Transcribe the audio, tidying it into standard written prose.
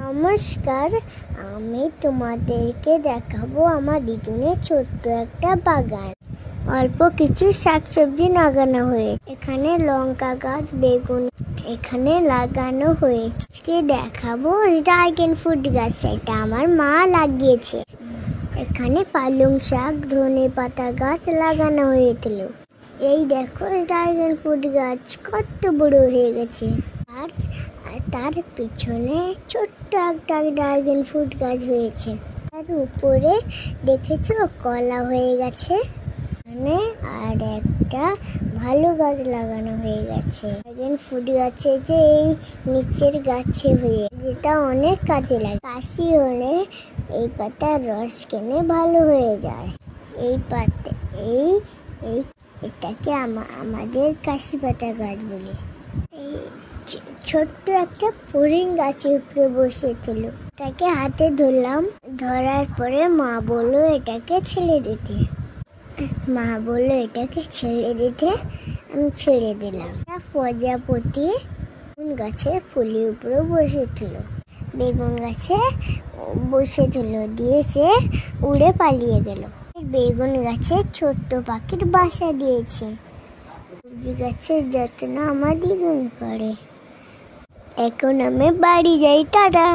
নমস্কার, আমি তোমাদেরকে দেখাবো আমার দিদুনের ছোট্ট একটা বাগান। অল্প কিছু শাকসবজি লাগানো হয়েছে। এখানে লঙ্কা গাছ, বেগুন এখানে লাগানো হয়েছে। দেখাবো ড্রাগন ফ্রুট গাছ, এটা আমার মা লাগিয়েছে। এখানে পালং শাক, ধনেপাতা গাছ লাগানো হয়েছিল। এই দেখো ড্রাগন ফ্রুট গাছ কত বড় হয়ে গেছে। আর তার পিছনে ছোট্ট একটা ড্রাগন ফ্রুট গাছ হয়েছে। তার উপরে দেখেছো কলা হয়ে গেছে। আর একটা ভালো গাছ লাগানো হয়ে গেছে। ড্রাগন ফ্রুট গাছে যে এই নিচের গাছে হয়ে, যেটা অনেক কাজে লাগে। কাশি হলে এই পাতার রস খেলে ভালো হয়ে যায়। এই পাতা এটাকে আমাদের কাশি পাতা গাছ বলে। এই ছোট্ট একটা ফড়িং গাছের উপরে বসেছিল, তাকে হাতে ধরলাম। ধরার পরে মা বললো এটাকে ছেড়ে দিতে। আমি ছেড়ে দিলাম। প্রজাপতি গাছে ফুলের উপরে বসেছিল, বেগুন গাছে বসেছিল, দিয়ে সে উড়ে পালিয়ে গেল। বেগুন গাছে ছোট্ট পাখির বাসা দিয়েছে। সবজি গাছের যত্ন আমার দিদুন করে। এখন আমি বাড়ি যাই, টাটা।